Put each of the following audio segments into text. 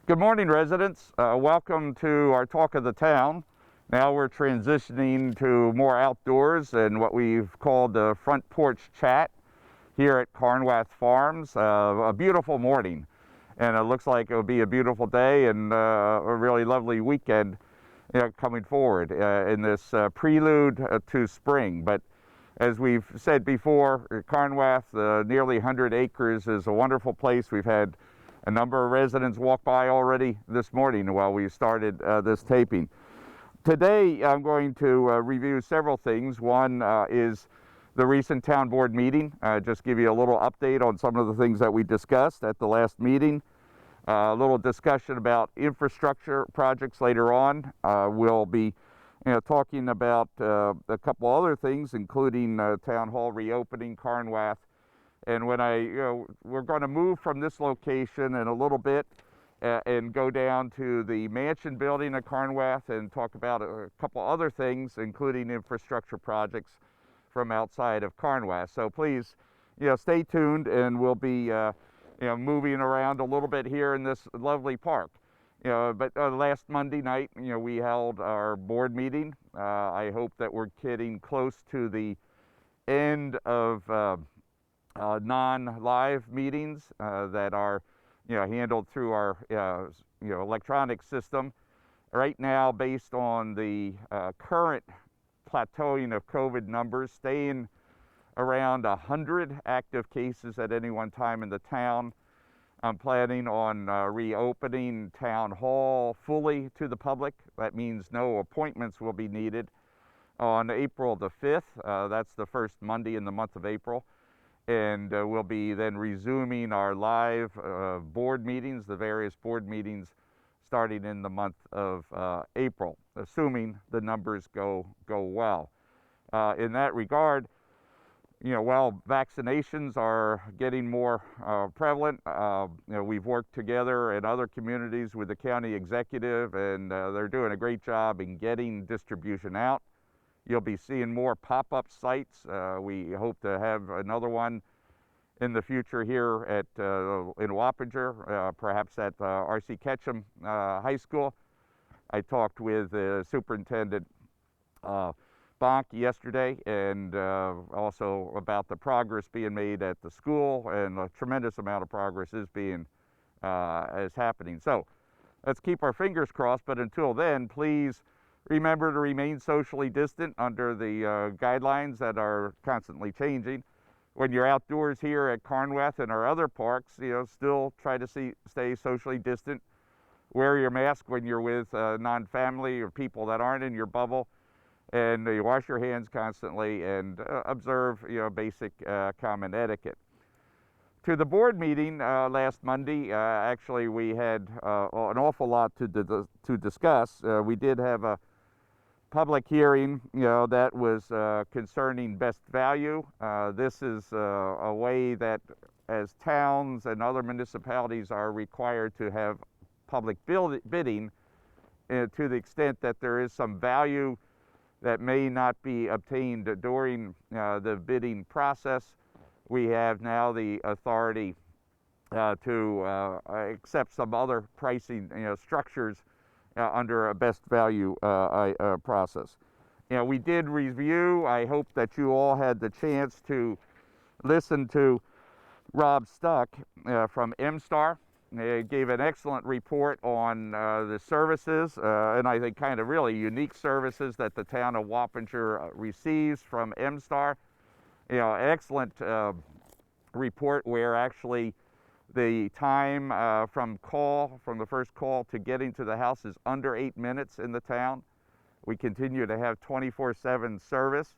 Good morning, residents. Welcome to our Talk of the Town. Now we're transitioning to more outdoors and what we've called the front porch chat here at Carnwath Farms. A beautiful morning, and it looks like it'll be a beautiful day and a really lovely weekend coming forward in this prelude to spring. But as we've said before, Carnwath, nearly 100 acres, is a wonderful place. We've had a number of residents walk by already this morning while we started this taping. Today I'm going to review several things. One is the recent town board meeting. Just give you a little update on some of the things that we discussed at the last meeting. A little discussion about infrastructure projects later on. We'll be talking about a couple other things, including town hall reopening, Carnwath. And when we're going to move from this location in a little bit and go down to the mansion building at Carnwath and talk about a couple other things, including infrastructure projects from outside of Carnwath. So please, stay tuned, and we'll be, moving around a little bit here in this lovely park. But last Monday night, we held our board meeting. I hope that we're getting close to the end of non-live meetings that are handled through our electronic system. Right now, based on the current plateauing of COVID numbers, staying around 100 active cases at any one time in the town, I'm planning on reopening town hall fully to the public. That means no appointments will be needed on April the 5th. That's the first Monday in the month of April. And we'll be then resuming our live board meetings, the various board meetings, starting in the month of April, assuming the numbers go well. In that regard, while vaccinations are getting more prevalent, we've worked together in other communities with the county executive, and they're doing a great job in getting distribution out. You'll be seeing more pop-up sites. We hope to have another one in the future here in Wappinger, perhaps at R.C. Ketchum High School. I talked with Superintendent Bonk yesterday, and also about the progress being made at the school, and a tremendous amount of progress is happening. So let's keep our fingers crossed, but until then, please remember to remain socially distant under the guidelines that are constantly changing. When you're outdoors here at Carnwath and our other parks, still try to stay socially distant. Wear your mask when you're with non-family or people that aren't in your bubble, and you wash your hands constantly and observe basic common etiquette. To the board meeting last Monday, actually we had an awful lot to discuss. We did have a public hearing, that was concerning best value. This is a way that, as towns and other municipalities are required to have public bidding, to the extent that there is some value that may not be obtained during the bidding process, we have now the authority to accept some other pricing structures under a best value process. We did review. I hope that you all had the chance to listen to Rob Stuck from MSTAR. They gave an excellent report on the services, and I think kind of really unique services that the town of Wappinger receives from MSTAR. Excellent report where actually the time from the first call to getting to the house is under 8 minutes in the town. We continue to have 24/7 service.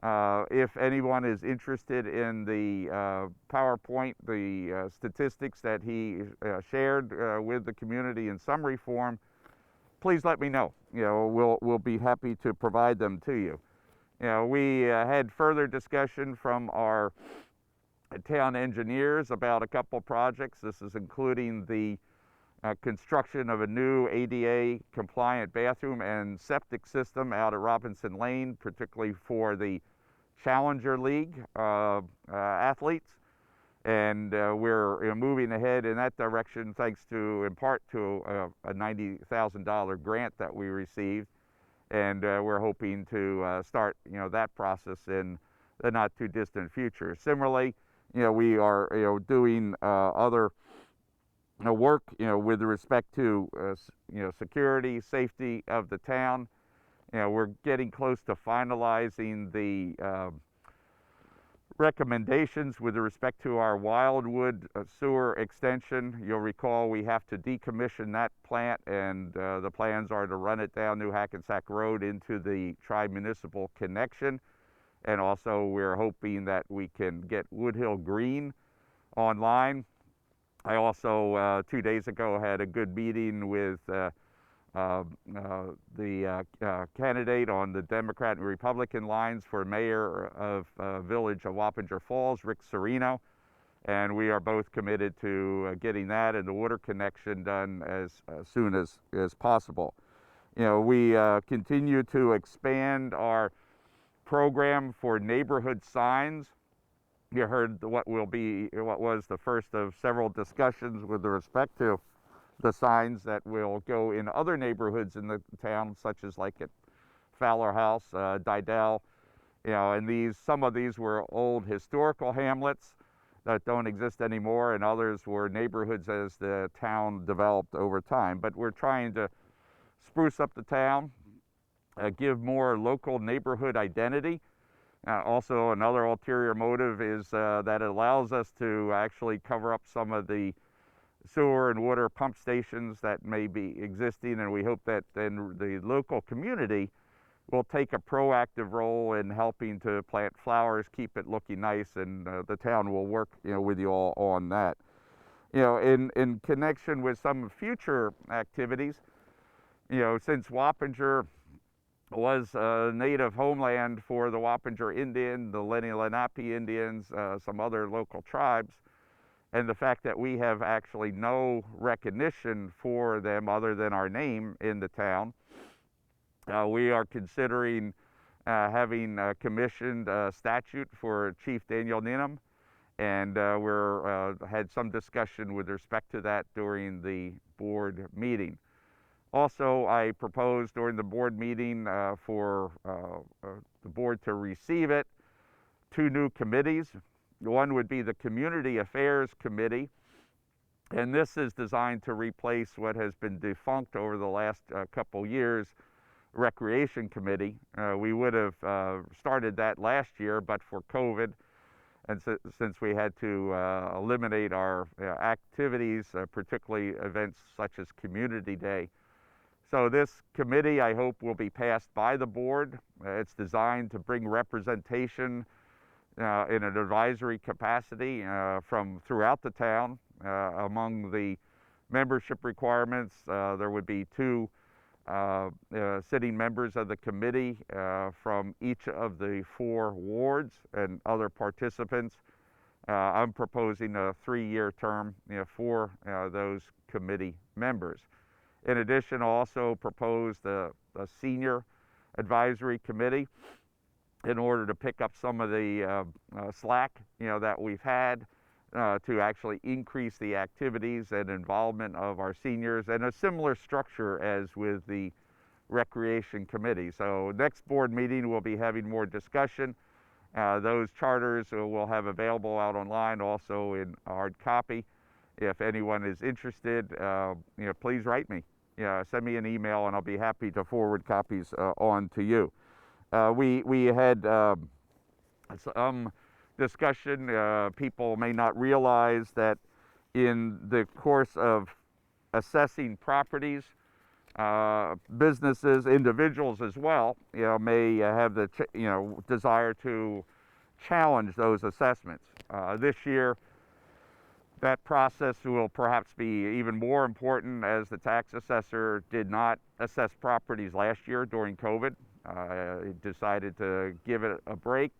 If anyone is interested in the PowerPoint, the statistics that he shared with the community in summary form, please let me know. We'll be happy to provide them to you. We had further discussion from our town engineers about a couple projects. This is including the construction of a new ADA compliant bathroom and septic system out at Robinson Lane, particularly for the Challenger League athletes. And we're moving ahead in that direction thanks to, in part, to a $90,000 grant that we received, and we're hoping to start that process in the not too distant future. Similarly, we are doing other work with respect to security, safety of the town. We're getting close to finalizing the recommendations with respect to our Wildwood sewer extension. You'll recall we have to decommission that plant, and the plans are to run it down New Hackensack Road into the tri-municipal connection. And also we're hoping that we can get Woodhill Green online. I also 2 days ago had a good meeting with the candidate on the Democrat and Republican lines for mayor of Village of Wappinger Falls, Rick Serino, and we are both committed to getting that and the water connection done as soon as possible. We continue to expand our program for neighborhood signs. You heard what was the first of several discussions with respect to the signs that will go in other neighborhoods in the town, such as like at Fowler House, Didell, and some of these were old historical hamlets that don't exist anymore, and others were neighborhoods as the town developed over time. But we're trying to spruce up the town, give more local neighborhood identity. Also, another ulterior motive is that it allows us to actually cover up some of the sewer and water pump stations that may be existing, and we hope that then the local community will take a proactive role in helping to plant flowers, keep it looking nice, and the town will work with you all on that. In connection with some future activities, since Wappinger was a native homeland for the Wappinger Indian, the Lenni Lenape Indians, some other local tribes, and the fact that we have actually no recognition for them other than our name in the town, we are considering having commissioned a statute for Chief Daniel Ninum, and we're had some discussion with respect to that during the board meeting. Also, I proposed during the board meeting for the board to receive it 2 new committees. One would be the Community Affairs Committee, and this is designed to replace what has been defunct over the last couple years, Recreation Committee. We would have started that last year, but for COVID, and since we had to eliminate our activities, particularly events such as Community Day. So this committee, I hope, will be passed by the board. It's designed to bring representation in an advisory capacity from throughout the town. Among the membership requirements, there would be 2 sitting members of the committee from each of the 4 wards and other participants. I'm proposing a 3-year term for those committee members. In addition, I also proposed a senior advisory committee in order to pick up some of the slack that we've had to actually increase the activities and involvement of our seniors, and a similar structure as with the Recreation Committee. So next board meeting we'll be having more discussion. Those charters we'll have available out online, also in hard copy. If anyone is interested, please write me. Send me an email, and I'll be happy to forward copies on to you. We had some discussion. People may not realize that in the course of assessing properties, businesses, individuals as well, may have the desire to challenge those assessments. This year, that process will perhaps be even more important, as the tax assessor did not assess properties last year during COVID. He decided to give it a break.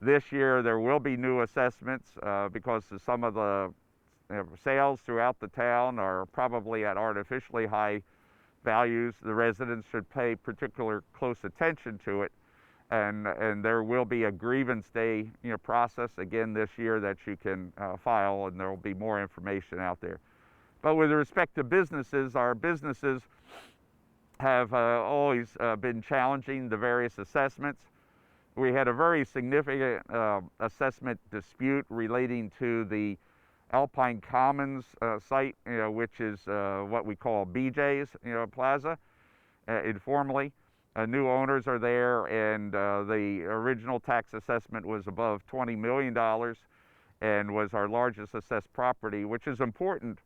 This year there will be new assessments because some of the sales throughout the town are probably at artificially high values. The residents should pay particular close attention to it. and there will be a grievance day process again this year that you can file, and there will be more information out there. But with respect to businesses, our businesses have always been challenging the various assessments. We had a very significant assessment dispute relating to the Alpine Commons site, which is what we call BJ's Plaza, informally. New owners are there, and the original tax assessment was above $20 million and was our largest assessed property, which is important,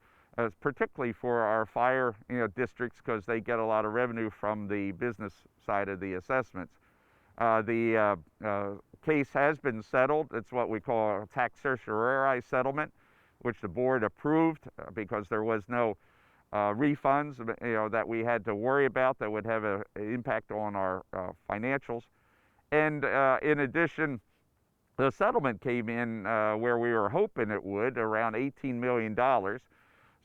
particularly for our fire districts, because they get a lot of revenue from the business side of the assessments. The case has been settled. It's what we call a tax certiorari settlement, which the board approved because there was no refunds that we had to worry about that would have an impact on our financials. And in addition, the settlement came in where we were hoping it would, around $18 million.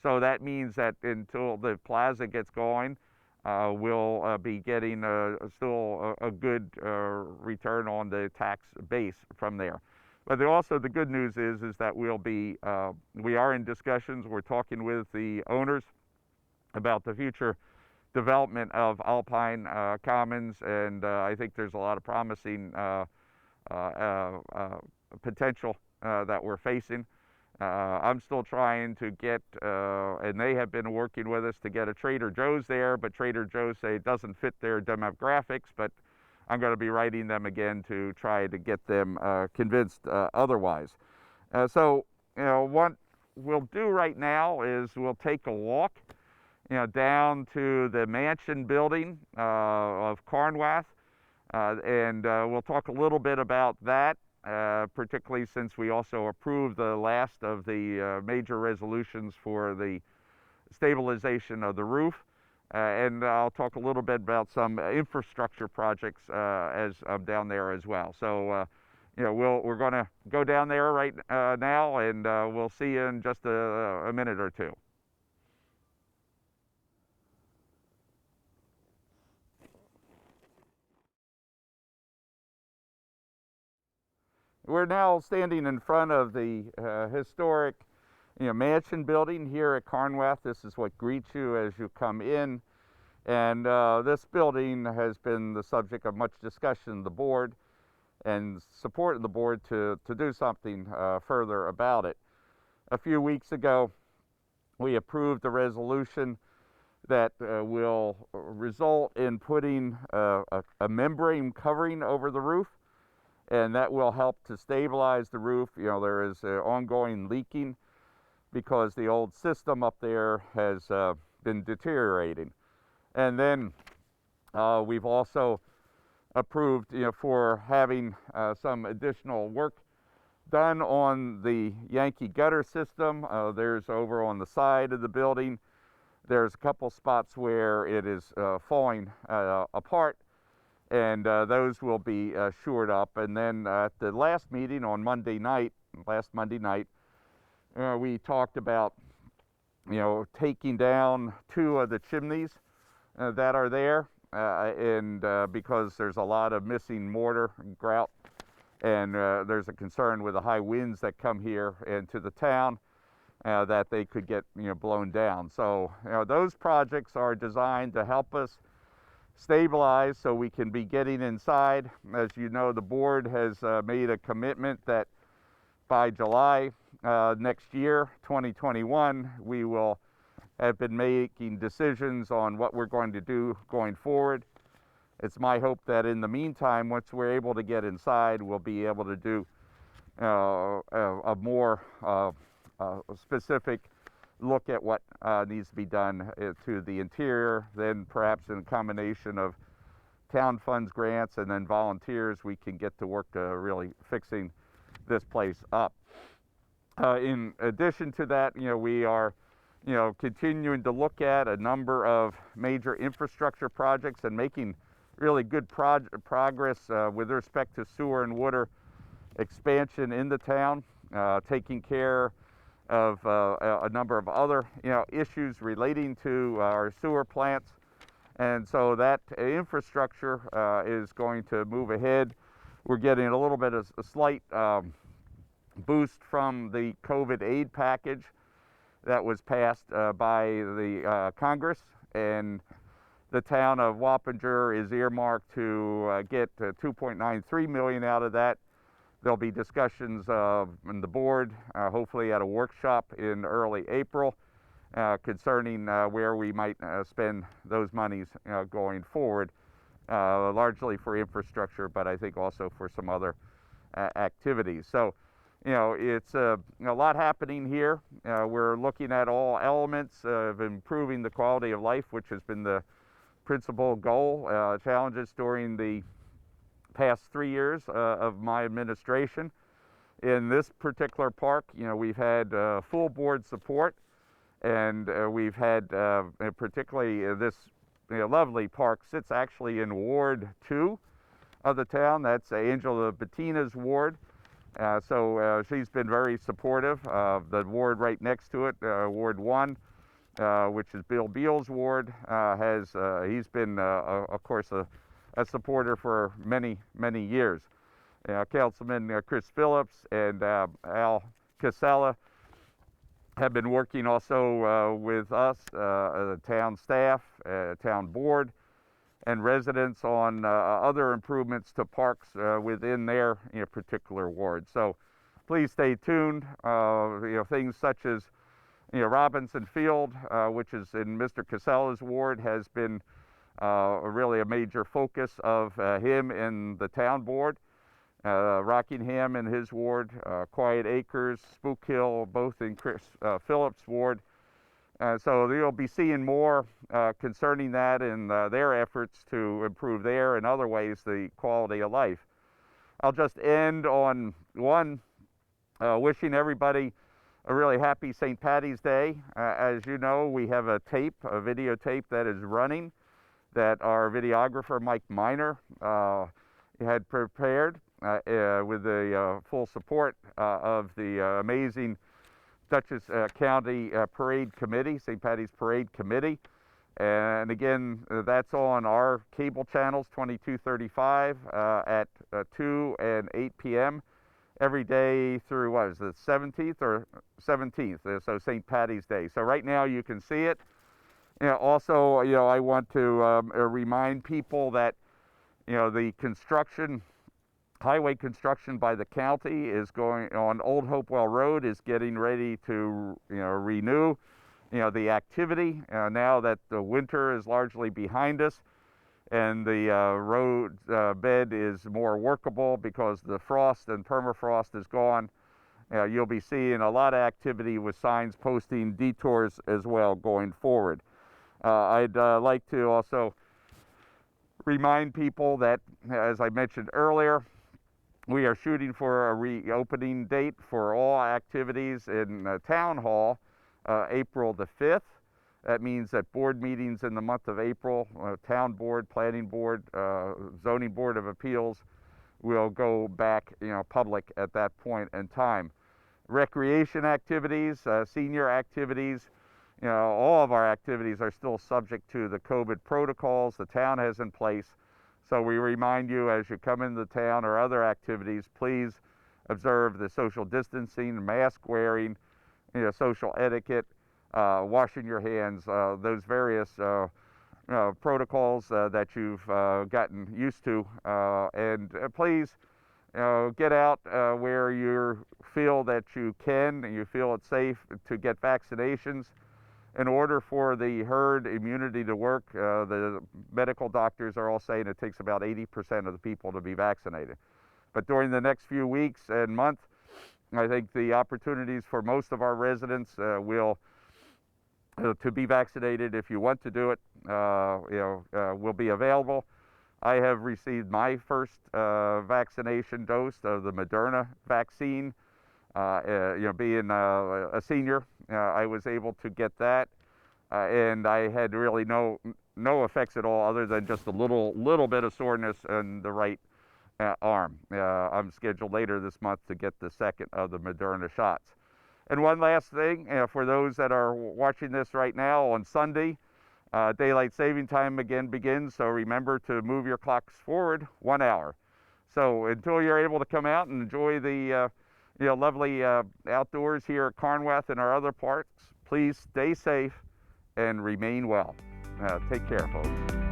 So that means that until the plaza gets going, we'll be getting still a good return on the tax base from there. But also the good news is that we are in discussions. We're talking with the owners about the future development of Alpine Commons, and I think there's a lot of promising potential that we're facing. I'm still trying to get, and they have been working with us to get a Trader Joe's there, but Trader Joe's say it doesn't fit their demographics, but I'm going to be writing them again to try to get them convinced otherwise. So, what we'll do right now is we'll take a walk down to the mansion building of Carnwath, and we'll talk a little bit about that, particularly since we also approved the last of the major resolutions for the stabilization of the roof. And I'll talk a little bit about some infrastructure projects as I'm down there as well. So, we're going to go down there right now, and we'll see you in just a minute or two. We're now standing in front of the historic mansion building here at Carnwath. This is what greets you as you come in. And this building has been the subject of much discussion in the board and support in the board to do something further about it. A few weeks ago, we approved a resolution that will result in putting a membrane covering over the roof, and that will help to stabilize the roof. There is ongoing leaking because the old system up there has been deteriorating. And then we've also approved for having some additional work done on the Yankee gutter system. There's over on the side of the building, there's a couple spots where it is falling apart, and those will be shored up. And then at the last meeting on last Monday night, we talked about taking down 2 of the chimneys that are there, and because there's a lot of missing mortar and grout, and there's a concern with the high winds that come here into the town that they could get blown down. So those projects are designed to help us stabilize so we can be getting inside. As you know, the board has made a commitment that by July next year, 2021, we will have been making decisions on what we're going to do going forward. It's my hope that in the meantime, once we're able to get inside, we'll be able to do a more specific look at what needs to be done to the interior. Then perhaps in a combination of town funds, grants, and then volunteers, we can get to work really fixing this place up. In addition to that, we are continuing to look at a number of major infrastructure projects and making really good progress with respect to sewer and water expansion in the town, taking care of a number of other issues relating to our sewer plants, And so that infrastructure is going to move ahead. We're getting a little bit of a slight boost from the COVID aid package that was passed by the Congress, and the town of Wappinger is earmarked to get $2.93 million out of that. There'll be discussions in the board, hopefully at a workshop in early April, concerning where we might spend those monies going forward, largely for infrastructure, but I think also for some other activities. So, it's a lot happening here. We're looking at all elements of improving the quality of life, which has been the principal goal. Challenges during the past 3 years of my administration. In this particular park, we've had full board support, and we've had particularly this lovely park sits actually in Ward 2 of the town. That's Angela Bettina's ward. So she's been very supportive. The ward right next to it, Ward 1, which is Bill Beal's ward, he's been, of course, a supporter for many, many years. Councilman Chris Phillips and Al Casella have been working also with us, the town staff, town board, and residents on other improvements to parks within their particular ward. So please stay tuned. Things such as Robinson Field, which is in Mr. Casella's ward, has been really a major focus of him and the town board. Rockingham in his ward, Quiet Acres, Spook Hill, both in Chris Phillips' ward. So you'll be seeing more concerning that and their efforts to improve there and other ways the quality of life. I'll just end on one, wishing everybody a really happy St. Paddy's Day. As you know, we have a videotape that is running that our videographer, Mike Miner, had prepared with the full support of the amazing Dutchess County Parade Committee, St. Paddy's Parade Committee. And again, that's on our cable channels, 2235 at 2 and 8 p.m. every day through, what is it, 17th or 17th, so St. Paddy's Day. So right now you can see it. Also, I want to remind people that, the highway construction by the county is going on. Old Hopewell Road is getting ready to, renew, the activity now that the winter is largely behind us, and the road bed is more workable because the frost and permafrost is gone. You'll be seeing a lot of activity with signs posting detours as well going forward. I'd like to also remind people that, as I mentioned earlier, we are shooting for a reopening date for all activities in Town Hall, April the 5th. That means that board meetings in the month of April, Town Board, Planning Board, Zoning Board of Appeals, will go back, public at that point in time. Recreation activities, senior activities, all of our activities are still subject to the COVID protocols the town has in place. So we remind you, as you come into the town or other activities, please observe the social distancing, mask wearing, social etiquette, washing your hands, those various protocols that you've gotten used to. And please get out where you feel that you can and you feel it's safe to get vaccinations. In order for the herd immunity to work, the medical doctors are all saying it takes about 80% of the people to be vaccinated. But during the next few weeks and month, I think the opportunities for most of our residents will to be vaccinated, if you want to do it, will be available. I have received my first vaccination dose of the Moderna vaccine. Being a senior, I was able to get that, and I had really no effects at all, other than just a little bit of soreness in the right arm. I'm scheduled later this month to get the second of the Moderna shots. And one last thing, for those that are watching this right now, on Sunday, Daylight saving time again begins, so remember to move your clocks forward 1 hour. So until you're able to come out and enjoy the lovely outdoors here at Carnwath and our other parks, please stay safe and remain well. Take care, folks.